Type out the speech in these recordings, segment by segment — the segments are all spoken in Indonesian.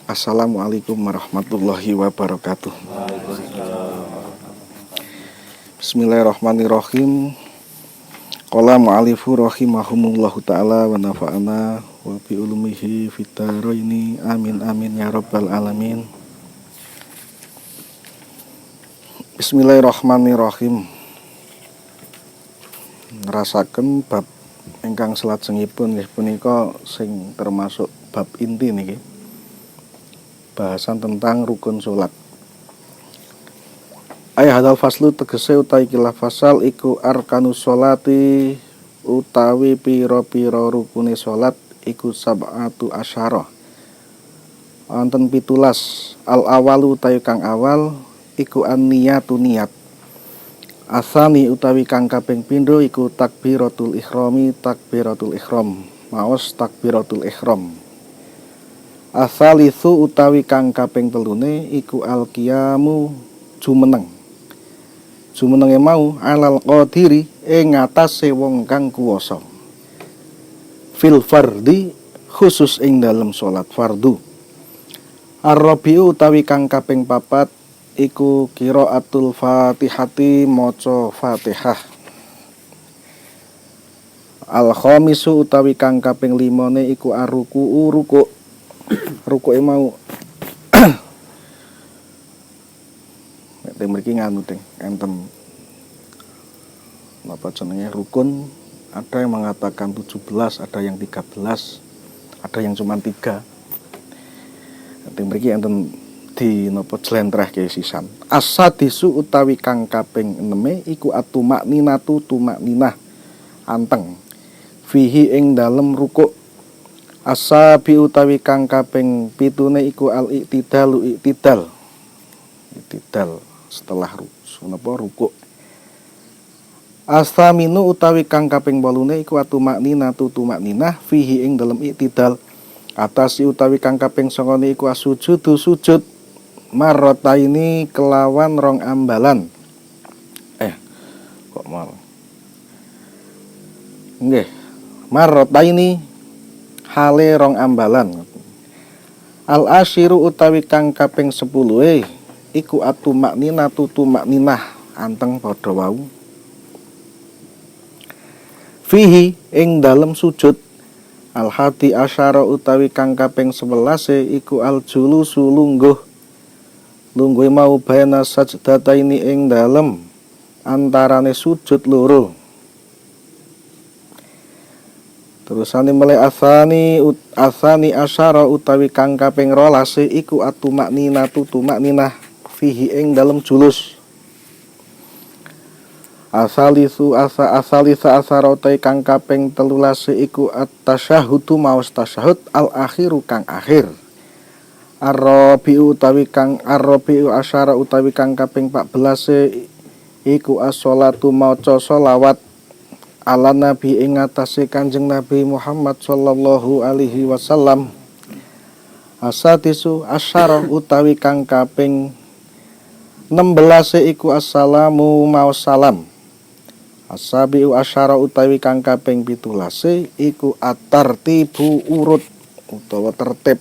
Assalamualaikum warahmatullahi wabarakatuh. Bismillahirrahmanirrahim. Qala mu'alifu rahimahumullahu ta'ala wa nafa'ana wa bi ulumihi fitaraini amin amin ya rabbal alamin. Bismillahirrahmanirrahim. Ngerasaken bab ingkang selajengipun nggih punika sing termasuk bab inti niki. Bahasan tentang rukun sholat. Hadal faslu tegese utawi kilah fasal iku arkanus sholati utawi pira-pira rukune sholat iku sab'atu asyara. Wonten 17. Al awalu utawi kang awal iku an-niyatu niyat. Asani utawi kang kaping pindho iku takbiratul ikhrami takbiratul ikhram. Maos takbiratul ikhram. Asalisu utawi kang kaping telune iku al-qiyamu jumeneng. Jumenenge mau alal qadiri ing ngatasé wong kang kuwasa. Fil fardhi khusus ing dalem salat fardu. Ar-rabi'u utawi kang kaping papat iku qiraatul Fatihati maca Fatihah. Al-khamisu utawi kang kaping 5 iku ar-ruku'u ruku'. Rukuke mau nek mriki nganu ting enten napa jenenge rukun, ada yang mengatakan 17, ada yang 13, ada yang cuma 3. Nek mriki enten di napa jlentrehke sisan. As-sadisu utawi kang kaping 6 iku atumakninatu tumakninah anteng fihi ing dalem rukuk. Asabi utawi kang kaping 7 iku al-i'tidalu i'tidal setelah rukuk. Astaminu utawi kang kaping 8 iku atumakninatu tumakninah fihi ing dalem i'tidal. Atasi utawi kang kaping 9 iku asujudu sujud marrataini kelawan rong ambalan. Kok mal nggih marrataini hale rong ambalan. Al-asyiru utawi kang kaping 10 iku atumakninatu tumakninah anteng padha wau. Fihi ing dalem sujud. Al-hadi asyara utawi kang kaping 11 iku al-julusu lungguh. Lungguhe mau baina sajdataini ing dalem antarane sujud loro. Terusane mulai asani asyara utawi kang kaping 12 iku atumakninatu tumakninah fihi ing dalem julus. Asalisa asyara utawi kang kaping 13 iku at-tasyahhudu maos tasyahud al-akhiru kang akhir. Ar-rabi'u asyara utawi kang kaping 14 iku as-sholatu maca sholawat ala nabi ing atase Kanjeng Nabi Muhammad sallallahu alaihi wasallam. Asatisu asyara utawi kang kaping 16 iku assalamu maos salam. Asabiu asyara utawi kang kaping 17 iku at-tartibu urut utawa tertib.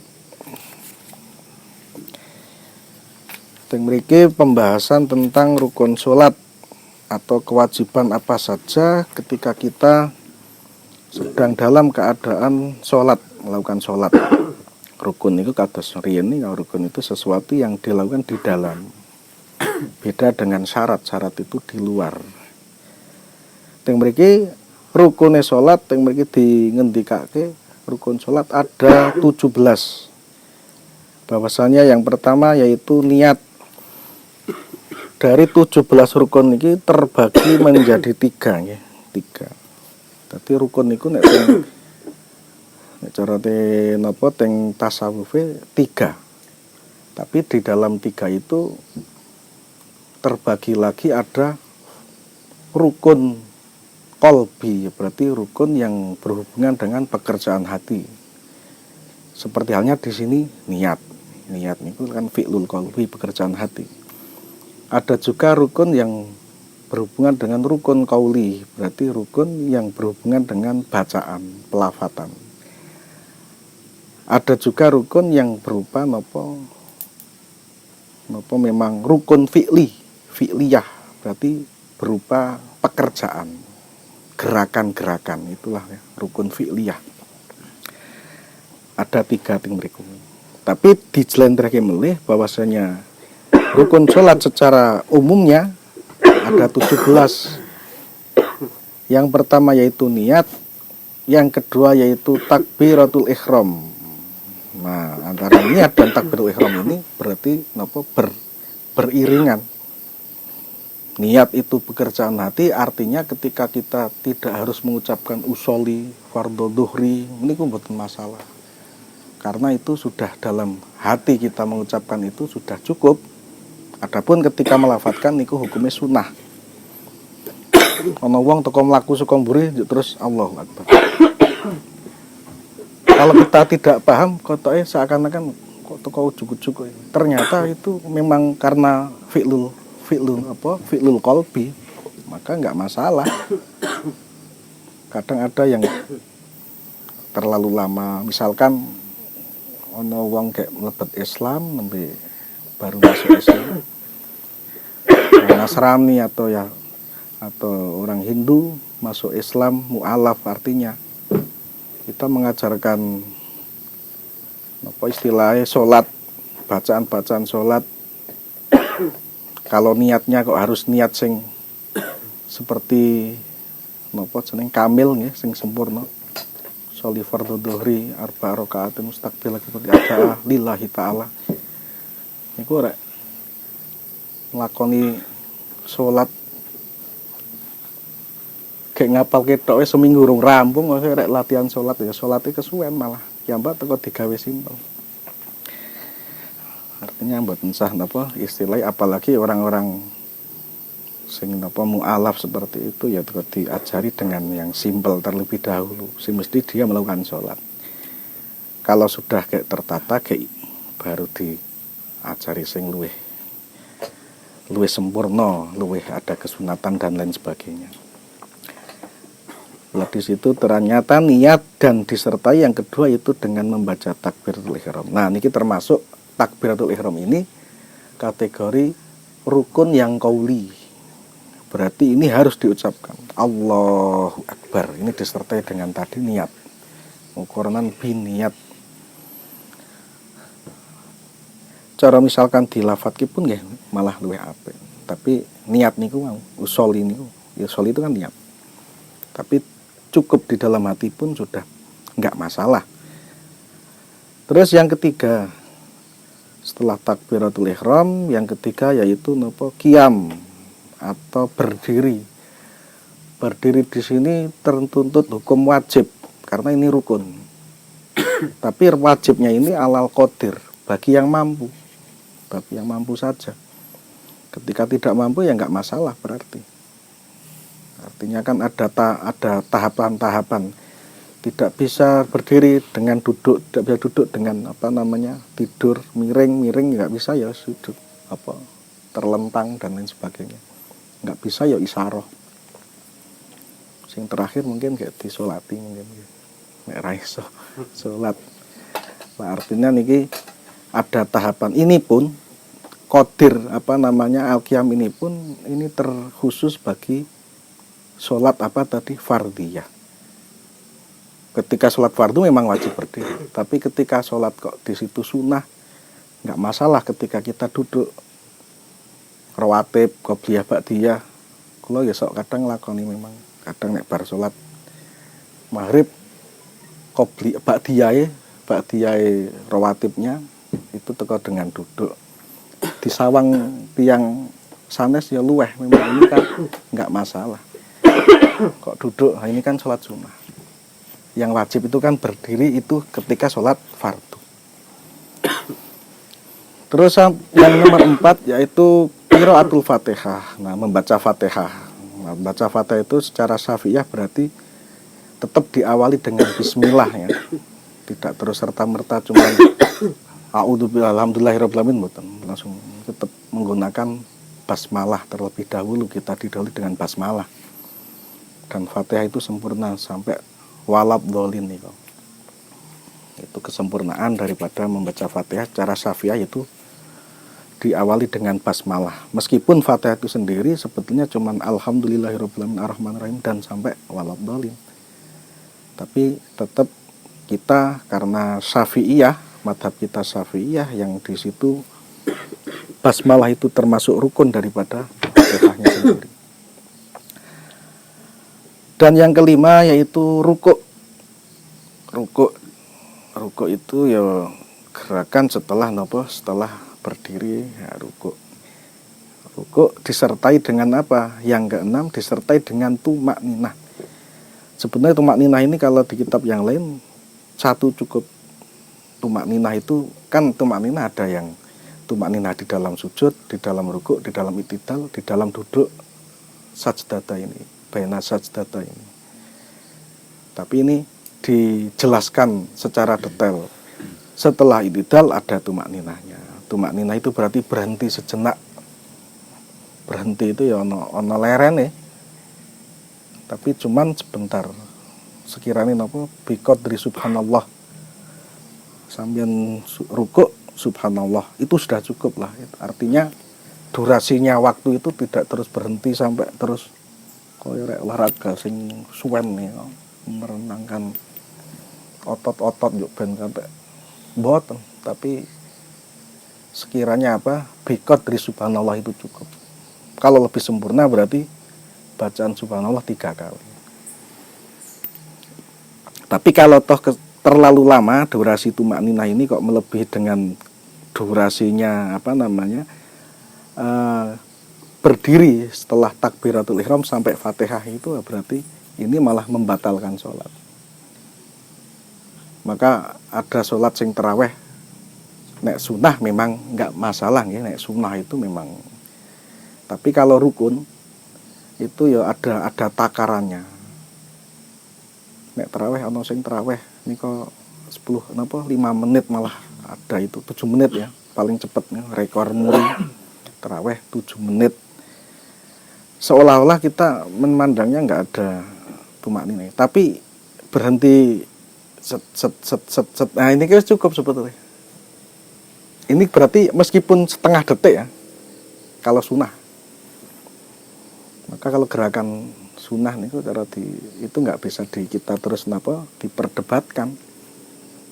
Teng mriki pembahasan tentang rukun salat atau kewajiban apa saja ketika kita sedang dalam keadaan sholat, melakukan sholat. Rukun itu kados riyen iki, rukun itu sesuatu yang dilakukan di dalam. Beda dengan syarat itu di luar. Teng mriki rukune sholat, teng mriki dingendikake rukun sholat ada 17. Bahwasanya yang pertama yaitu niat. Dari 17 rukun ini terbagi menjadi 3 ya. 3. Dadi rukun niku nek cara napa teng tasawufe 3. Tapi di dalam 3 itu terbagi lagi ada rukun qalbi, berarti rukun yang berhubungan dengan pekerjaan hati. Seperti halnya di sini niat. Niat niku kan fi'lul qalbi, pekerjaan hati. Ada juga rukun yang berhubungan dengan rukun qauli, berarti rukun yang berhubungan dengan bacaan, pelafatan. Ada juga rukun yang berupa nopo memang rukun fi'liyah, berarti berupa pekerjaan, gerakan-gerakan, itulah ya, rukun fi'liyah. Ada 3 ting mriku. Tapi dijelentrehke melih bahwasanya rukun sholat secara umumnya ada 17. Yang pertama yaitu niat, yang kedua yaitu takbiratul ihram. Nah, antara niat dan takbiratul ihram ini berarti beriringan. Niat itu pekerjaan hati, artinya ketika kita tidak harus mengucapkan usoli, fardhu dhuhri, ini mboten masalah. Karena itu sudah dalam hati kita mengucapkan itu sudah cukup. Adapun ketika melafadzkan niku hukumnya sunnah. Ana wong teko mlaku saka mburi terus Allahu Akbar. Kalau kita tidak paham, kotoke seakan-akan kok teko ujug-ujug. Ternyata itu memang karena fi'lul qalbi, maka enggak masalah. Kadang ada yang terlalu lama, misalkan ono wong kayak mlebet Islam nembe baru masuk Islam, Nasrani atau orang Hindu masuk Islam mu'alaf, artinya kita mengajarkan apa istilahnya sholat, bacaan sholat. Kalau niatnya kok harus niat sing seperti napa jeneng kamil nggih, sing sempurna. Sholli fardhu dhuhri arba rakaat mustaqbil seperti ada lillahi taala. Niku rek nglakoni salat kayak ngapal ketok seminggu urung rampung, rek latihan salat ya salate kesuwen malah kiambak teko digawe simpel. Artinya mboten sah napa istilah, apalagi orang-orang sing napa mualaf seperti itu ya diajari dengan yang simpel terlebih dahulu. Mesti dia melakukan sholat. Kalau sudah kayak tertata kayak baru diajari sing luwih sempurna, luwih ada kesunatan dan lain sebagainya. Nah, di situ ternyata niat dan disertai yang kedua itu dengan membaca takbiratul ihram. Nah, niki termasuk takbiratul ihram ini kategori rukun yang qauli. Berarti ini harus diucapkan Allahu Akbar. Ini disertai dengan tadi niat. Ukuran biniat. Cara misalkan dilafadzki pun nggih malah luwih apik. Tapi niat niku mau usoli niku. Ya usoli itu kan niat. Tapi cukup di dalam hati pun sudah enggak masalah. Terus yang ketiga, setelah takbiratul ihram, yang ketiga yaitu napa qiyam atau berdiri. Berdiri di sini tertuntut hukum wajib karena ini rukun. Tapi wajibnya ini alal qadir, bagi yang mampu. Bagi yang mampu saja. Ketika tidak mampu ya enggak masalah berarti. Artinya kan ada tahapan-tahapan. Tidak bisa berdiri dengan duduk, tidak bisa duduk dengan tidur miring enggak bisa ya sujud terlentang dan lain sebagainya. Enggak bisa ya isaroh. Sing terakhir mungkin kayak disolati mungkin nek ra iso salat. Nah, artinya niki ada tahapan. Ini pun qadir al-qiyam ini pun ini terkhusus bagi salat fardhiyah. Ketika sholat fardu memang wajib berdiri, tapi ketika sholat kok di situ sunnah, nggak masalah ketika kita duduk. Rawatib, qobliyah, ba'diyah, kula ya sok kadang lakoni memang, kadang nek bar sholat maghrib, qobliyah, ba'diyah rawatibnya itu teko dengan duduk. Di sawang tiang sanes ya luweh, memang ini kan nggak masalah. Kok duduk, ini kan sholat sunnah. Yang wajib itu kan berdiri itu ketika sholat fardu. Terus yang nomor 4 yaitu qiraatul Fatihah. Nah, membaca Fatihah. Nah, membaca Fatihah itu secara syafi'iyah berarti tetap diawali dengan bismillah ya. Tidak terus serta-merta cuma a'udzubillahi alhamdulillahirabbil alamin, langsung tetap menggunakan basmalah terlebih dahulu, kita didahului dengan basmalah. Dan Fatihah itu sempurna sampai walab dolin nih kok. Itu kesempurnaan daripada membaca Fatihah secara syafi'iyah itu diawali dengan basmalah. Meskipun Fatihah itu sendiri sebetulnya cuman alhamdulillahirobbilalamin arrahmanirrahim dan sampai waladhdallin. Tapi tetap kita karena syafi'iyah, madhab kita syafi'iyah yang di situ basmalah itu termasuk rukun daripada Fatihahnya sendiri. Dan yang kelima yaitu rukuk. Rukuk itu ya gerakan setelah setelah berdiri ya rukuk. Rukuk disertai dengan apa? Yang keenam disertai dengan tumakninah. Sebenarnya tumakninah ini kalau di kitab yang lain satu cukup. Tumakninah itu kan tumakninah ada yang tumakninah di dalam sujud, di dalam rukuk, di dalam i'tidal, di dalam duduk sajdata ini, baina sajdata ini. Tapi ini dijelaskan secara detail. Setelah i'tidal ada tumakninahnya. Tumakninah itu berarti berhenti sejenak. Berhenti itu ya ono leren ya. Tapi cuman sebentar. Sekiranya biqadri subhanallah. Sambian rukuk subhanallah itu sudah cukup lah. Artinya durasinya waktu itu tidak terus berhenti sampai terus koyo olahraga sing suwen nih, merenangkan otot-otot yuk ben sampai mboten, tapi sekiranya biqadri subhanallah itu cukup. Kalau lebih sempurna berarti bacaan subhanallah 3 kali. Tapi kalau toh terlalu lama durasi tumakninah ini kok melebihi dengan durasinya berdiri setelah takbiratul ihram sampai Fatihah itu berarti ini malah membatalkan sholat. Maka ada sholat sing terawih nek sunah memang nggak masalah ya, nek sunah itu memang. Tapi kalau rukun itu ya ada takarannya. Nek terawih ana sing terawih nika 5 menit malah ada itu 7 menit ya paling cepatnya rekor muri terawih 7 menit. Seolah-olah kita memandangnya nggak ada tumakninah, tapi berhenti set. Nah ini kan cukup sebetulnya. Ini berarti meskipun setengah detik ya kalau sunah. Maka kalau gerakan sunah nih itu nggak bisa kita terus diperdebatkan.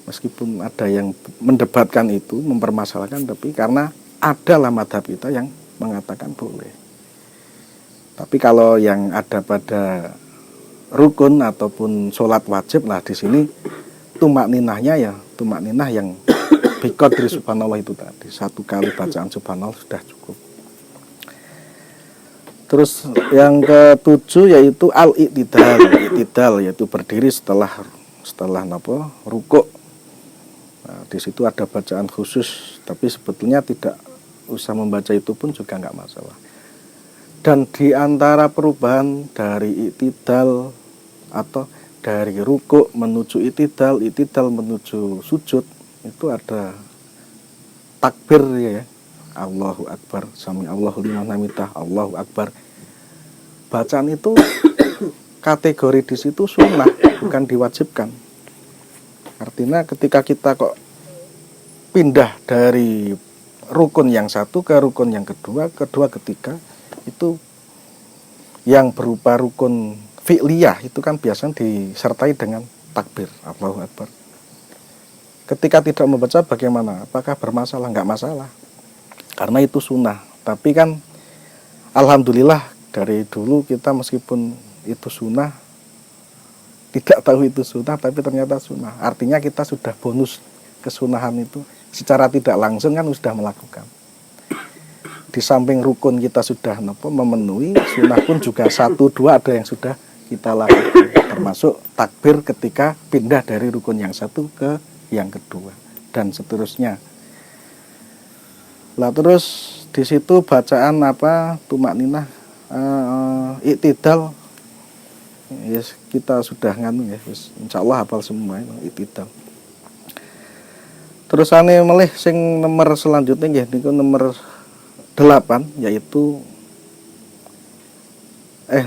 Meskipun ada yang mendebatkan itu, mempermasalahkan, tapi karena adalah madhab kita yang mengatakan boleh. Tapi kalau yang ada pada rukun ataupun sholat wajib, nah di sini tumakninahnya ya tumakninah yang biqadri subhanallah itu tadi 1 kali bacaan subhanallah sudah cukup. Terus yang ke-7 yaitu al-i'tidal yaitu berdiri setelah rukuk. Nah, di situ ada bacaan khusus, tapi sebetulnya tidak usah membaca itu pun juga nggak masalah. Dan di antara perubahan dari i'tidal atau dari rukuk menuju i'tidal menuju sujud itu ada takbir ya. Allahu Akbar, sami Allahu liman hamidah, Allahu Akbar. Bacaan itu kategori di situ sunnah, bukan diwajibkan. Artinya ketika kita kok pindah dari rukun yang satu ke rukun yang kedua, ketiga, itu yang berupa rukun fi'liyah itu kan biasanya disertai dengan takbir, Allahu Akbar. Ketika tidak membaca bagaimana? Apakah bermasalah? Enggak masalah. Karena itu sunnah. Tapi kan alhamdulillah dari dulu kita meskipun itu sunnah, tidak tahu itu sunnah, tapi ternyata sunnah. Artinya kita sudah bonus kesunahan itu secara tidak langsung kan sudah melakukan. Di samping rukun kita sudah memenuhi, sunnah pun juga 1, 2 ada yang sudah kita lakukan. Termasuk takbir ketika pindah dari rukun yang satu ke yang kedua dan seterusnya. Lah terus di situ bacaan tumakninah, i'tidal, yes, kita sudah ya, yes, insyaallah hafal semua itu i'tidal. Terus melih sing nomor selanjutnya nggih niku nomor 8 yaitu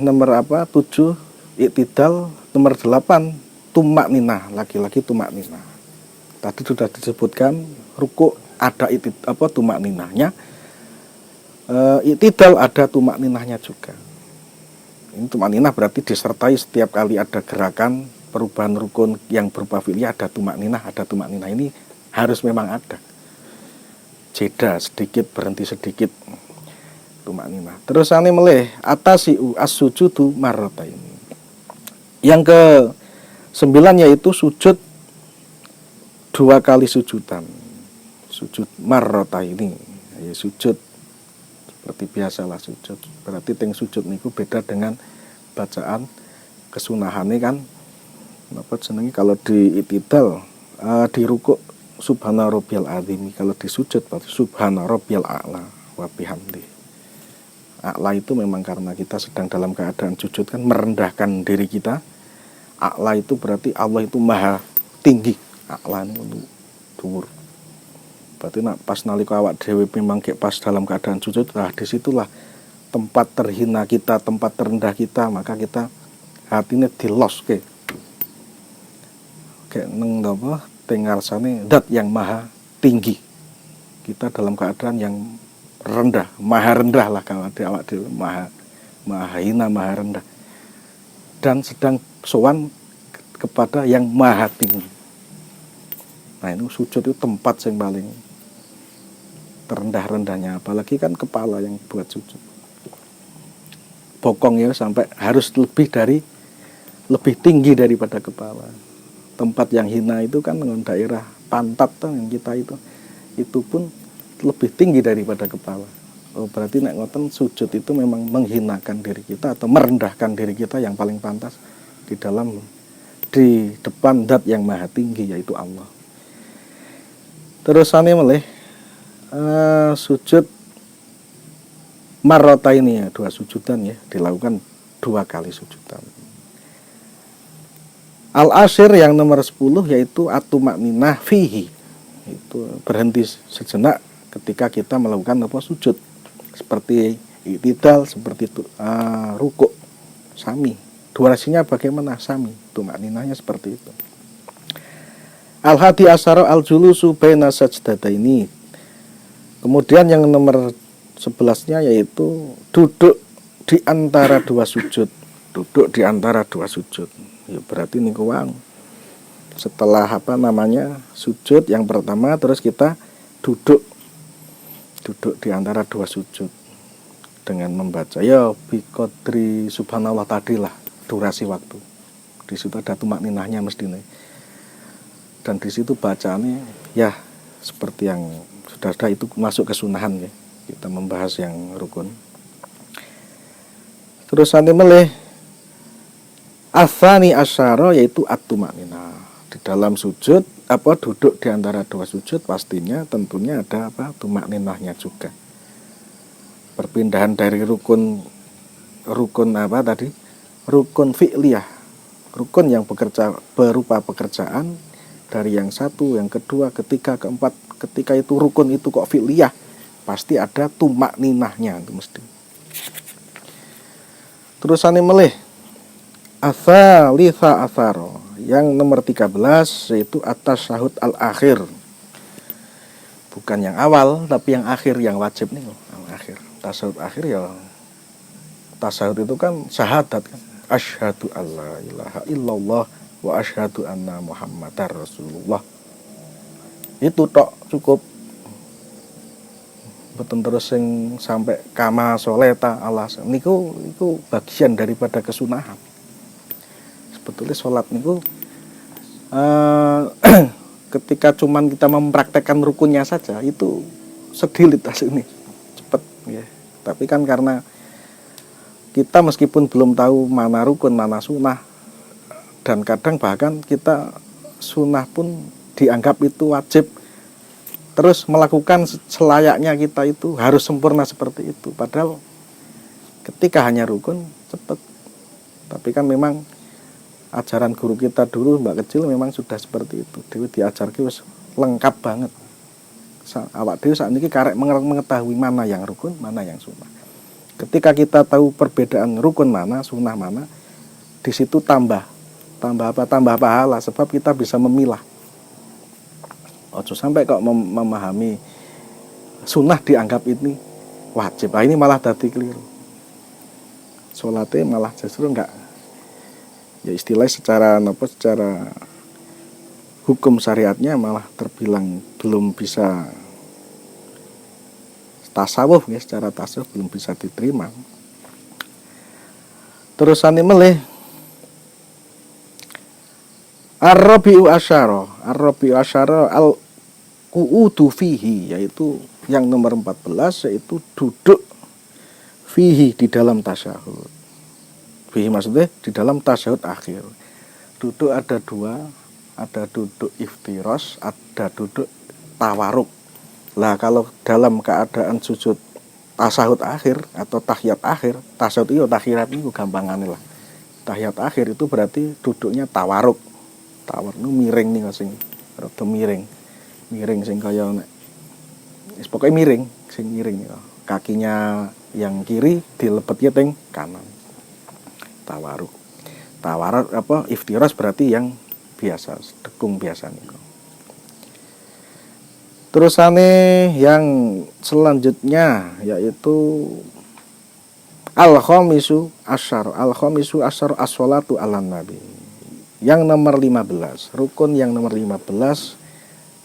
nomor 7 i'tidal, nomor 8 tumakninah, lagi-lagi tumakninah. Tadi sudah disebutkan ruku ada tumak ninahnya, itidal ada tumak ninahnya juga. Ini tumak ninah berarti disertai setiap kali ada gerakan perubahan rukun yang berupa fi'liyah ada tumak ninah. Ada tumak ninah ini harus memang ada. Jeda sedikit, berhenti sedikit, tumak ninah. Terus ane meleh atasiu as-sujudu marrataini. Yang ke 9 yaitu sujud 2 kali sujudan. Sujud marrataini, ya sujud seperti biasalah sujud. Berarti teng sujud niku beda dengan bacaan kesunahane kan. Napa jenenge kalau di itidal di rukuk subhana rabbiyal azim, kalau di sujud berarti subhana rabbiyal a'la wa bihamdi. A'la itu memang karena kita sedang dalam keadaan sujud kan, merendahkan diri kita. A'la itu berarti Allah itu maha tinggi. A'la ini untuk dhuwur. Berarti pas nalika awak dhewe memang pas dalam keadaan sujud, nah disitulah tempat terhina kita, tempat terendah kita, maka kita hatinya diloske. Kayak neng apa? Tengarsane dat yang maha tinggi. Kita dalam keadaan yang rendah, maha rendah lah kalau awak dhewe maha hina, maha rendah. Dan sedang sowan kepada yang maha tinggi. Nah, ini sujud itu tempat yang paling terendah-rendahnya, apalagi kan kepala yang buat sujud. Bokong ya sampai harus lebih tinggi daripada kepala. Tempat yang hina itu kan dengan daerah pantat yang kita itu pun lebih tinggi daripada kepala. Oh, berarti nek ngoten sujud itu memang menghinakan diri kita atau merendahkan diri kita yang paling pantas di depan zat yang maha tinggi yaitu Allah. Terus ane meleh sujud marrataini ya, 2 sujudan ya, dilakukan 2 kali sujudan. Al-ashir yang nomor 10 yaitu at-tumakninah fihi. Itu berhenti sejenak ketika kita melakukan sujud. Seperti i'tidal, seperti rukuk, sami. Durasinya bagaimana? Sami. Tumakninahnya seperti itu. Al-hadi asyara al-julusu baina sajdataini. Kemudian yang nomor 11-nya yaitu duduk di antara 2 sujud. Duduk di antara 2 sujud. Ya berarti niku wang. Setelah sujud yang pertama terus kita duduk di antara 2 sujud dengan membaca ya biqadri subhanallah tadi lah durasi waktu. Di situ ada tumakninahnya mestinya. Dan di situ bacaannya ya seperti yang sudah itu masuk ke sunahan ya. Kita membahas yang rukun. Terus nanti meleh asani asyara yaitu at-tumakninah. Di dalam sujud duduk di antara 2 sujud pastinya tentunya ada tumakninahnya juga. Perpindahan dari rukun fi'liyah, rukun yang berupa pekerjaan dari yang satu, yang kedua, ketiga, keempat. Ketika itu rukun itu kok fi'liyah, pasti ada tumakninahnya itu mesti. Terusannya meleh ats-tsalitsah asyara yang nomor 13 yaitu at-tasyahud al-akhir. Bukan yang awal tapi yang akhir yang wajib nih yang akhir. Tasyahud akhir ya tasyahud itu kan syahadat kan. Asyhadu alla ilaha illallah wa asyhadu anna muhammadar rasulullah. Itu tok cukup. Betul terus sing sampai kama sholeta Allah niku bagian daripada kesunahan. Sebetulnya sholat niku ketika cuman kita mempraktekkan rukunnya saja itu sedilit hasilnya cepet ya. Tapi kan karena kita meskipun belum tahu mana rukun mana sunah dan kadang bahkan kita sunah pun dianggap itu wajib, terus melakukan selayaknya kita itu harus sempurna seperti itu, padahal ketika hanya rukun cepet. Tapi kan memang ajaran guru kita dulu mbak kecil memang sudah seperti itu. Dewi diajarkan wis lengkap banget. Awak dewi saat ini karek mengetahui mana yang rukun, mana yang sunnah. Ketika kita tahu perbedaan rukun mana, sunnah mana, di situ tambah pahala sebab kita bisa memilah. Ojo sampai kok memahami sunnah dianggap ini wajib. Nah, ini malah dadi keliru. Sholatnya malah justru enggak, ya istilahnya secara hukum syariatnya malah terbilang belum bisa tasawuf ya, secara tasawuf belum bisa diterima. Terusane melih Ar-Rabi'u asyara al-qu'udu fihi, yaitu yang nomor 14, yaitu duduk fihi di dalam tasyahud. Fihi maksudnya di dalam tasyahud akhir. Duduk ada dua, ada duduk iftiros, ada duduk tawaruk. Lah kalau dalam keadaan sujud tasyahud akhir atau tahiyat akhir, tasyahud itu tahiyat itu gampangane lah. Tahiyat akhir itu berarti duduknya tawaruk. Tawaruk itu miring nih sing rada miring. Miring sing kaya nek wis pokoke miring, sing miring ya. Kakinya yang kiri dilebetke teng kanan. Tawaruk. Tawaruk apa iftiras berarti yang biasa, dekung biasa niku. Terusane yang selanjutnya yaitu al-khamisu asyar as-sholatu ala nabi. Yang nomor 15, rukun yang nomor 15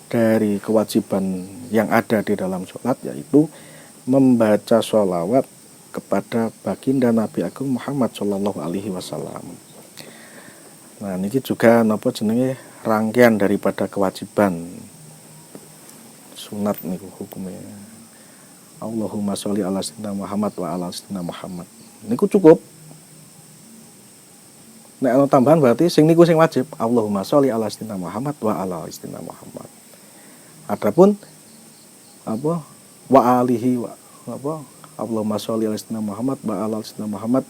dari kewajiban yang ada di dalam sholat, yaitu membaca sholawat kepada baginda Nabi Agung Muhammad Shallallahu Alaihi Wasallam. Nah, ini juga napa jenenge rangkaian daripada kewajiban sunat niku hukumnya. Allahumma sholli ala sayyidina Muhammad wa ala sayyidina Muhammad. Niku cukup. Nek ana tambahan berarti sing niku sing wajib. Allahumma sholli ala sayyidina Muhammad wa ala sayyidina Muhammad. Adapun apa wa alihi wa apa Allahumma sholli ala sayyidina Muhammad wa ala sayyidina Muhammad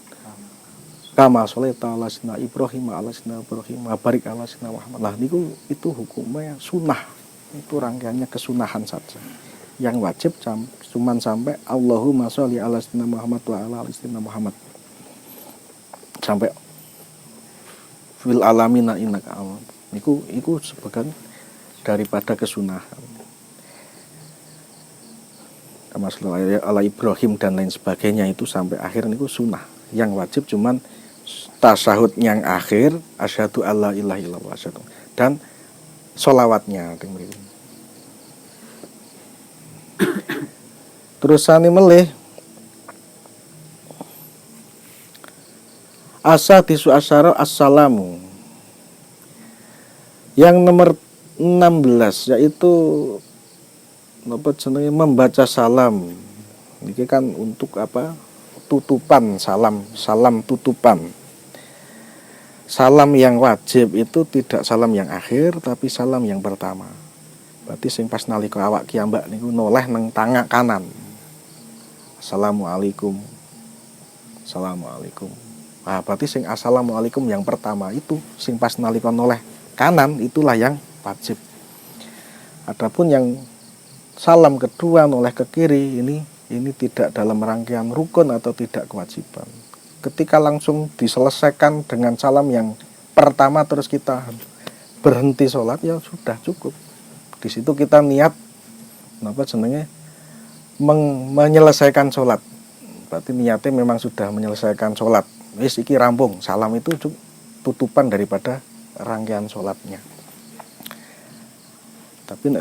kama sholaita ala sayyidina Ibrahim wa ala sayyidina Ibrahim wa barik ala sayyidina Muhammad. Lah niku itu hukumnya sunnah. Itu rangkaiannya kesunahan saja. Yang wajib cuman sampai Allahumma sholli ala sayyidina Muhammad wa ala sayyidina Muhammad. Sampai fil alamina innaka alam. Niku sebagian daripada kesunahan. Kama ala Ibrahim dan lain sebagainya itu sampai akhir niku sunnah. Yang wajib cuman tasyahud yang akhir asyhadu alla ilaha illallah dan sholawatnya. Terusane melih asadisu asyara assalamu. Yang nomor 16 yaitu apa jenenge membaca salam. Ini kan untuk apa? Tutupan salam tutupan. Salam yang wajib itu tidak salam yang akhir tapi salam yang pertama. Berarti sing pas nalika awak kiambak niku noleh nang tangan kanan. Assalamualaikum. Assalamualaikum. Nah, berarti sing assalamualaikum yang pertama itu sing pas nalika noleh kanan itulah yang wajib. Adapun yang salam kedua noleh ke kiri ini tidak dalam rangkaian rukun atau tidak kewajiban. Ketika langsung diselesaikan dengan salam yang pertama terus kita berhenti sholat ya sudah cukup. Di situ kita niat apa jenenge menyelesaikan sholat. Berarti niatnya memang sudah menyelesaikan sholat. Wis iki rampung. Salam itu tutupan daripada rangkaian sholatnya. Tapi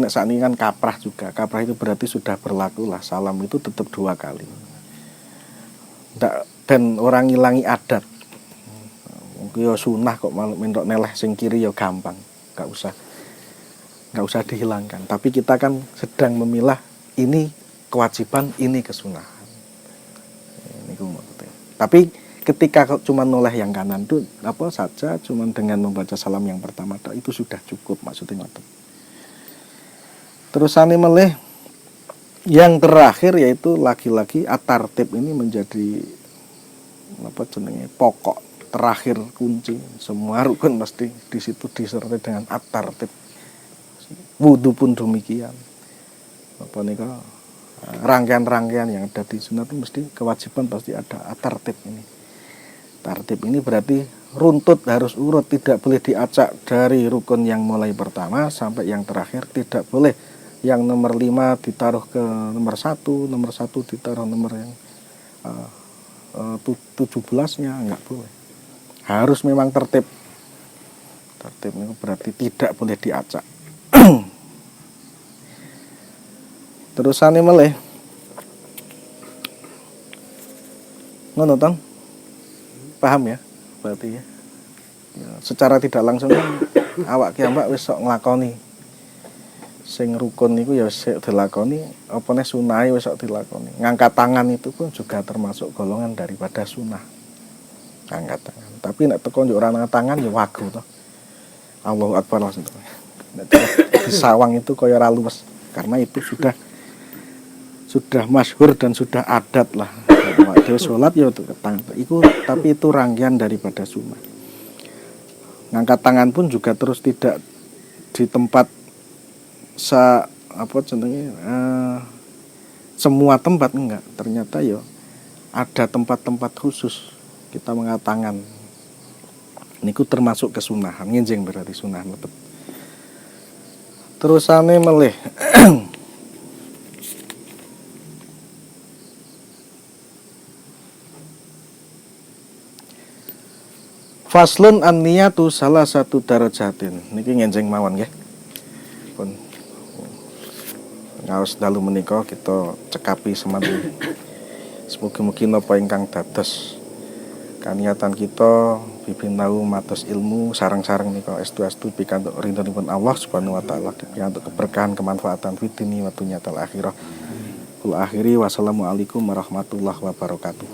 nek sakniki kan kaprah juga. Kaprah itu berarti sudah berlaku lah. Salam itu tetap 2 kali. Dan orang ngilangi adat. Mungkin ya sunah kok malah mentok neleh sing kiri ya gampang. Nggak usah dihilangkan. Tapi kita kan sedang memilah ini kewajiban, ini kesunahan. Ini maksudnya. Tapi ketika cuma noleh yang kanan itu apa saja, cuma dengan membaca salam yang pertama itu sudah cukup maksudnya. Terusane melih yang terakhir yaitu lagi-lagi at-tartib ini menjadi apa jenenge pokok terakhir kunci. Semua rukun mesti di situ disertai dengan at-tartib. Wudu pun demikian. Apa nika rangkaian-rangkaian yang ada di sunat itu mesti kewajiban pasti ada at-tartib ini. Tartib ini berarti runtut, harus urut, tidak boleh diacak dari rukun yang mulai pertama sampai yang terakhir. Tidak boleh yang nomor 5 ditaruh ke nomor 1 ditaruh nomor yang 17-nya, enggak boleh. Harus memang tertib. Tertib itu berarti tidak boleh diacak. Terusane meleh. Ngono tong? Paham ya? Berarti ya. Secara tidak langsung kan awak ki ambak wis sok nglakoni. Sing rukun niku ya wis dilakoni, apa neh sunahe wis sok dilakoni. Ngangkat tangan itu pun juga termasuk golongan daripada sunah. Angkat tangan. Tapi nek teko njuk ora ngangkat tangan ya wagu to. Allahu Akbar langsung. Nek di sawang itu kaya ora luwes karena itu sudah masyhur dan sudah adat lah. Waktu sholat ya tangan. Tapi itu rangkaian daripada sunnah. Ngangkat tangan pun juga terus tidak di tempat semua tempat, enggak. Ternyata ya ada tempat-tempat khusus kita mengangkat tangan. Niku termasuk kesunahan, nginjing berarti sunah lebet. Terusane melih. Faslun an-niyatu salah satu darajatin. Niki ngenjing mawon nggih. Pun ngaos dalu menika kita cekapi semanten. Semoga-moga napa ingkang dados kaniatan kita bibinau matos ilmu sareng-sareng nika estu-estu pikantuk ridhonipun Allah Subhanahu wa taala, pikantuk keberkahan kemanfaatan fitini wa dunyatal akhirah. Kul akhiri wassalamualaikum warahmatullahi wabarakatuh.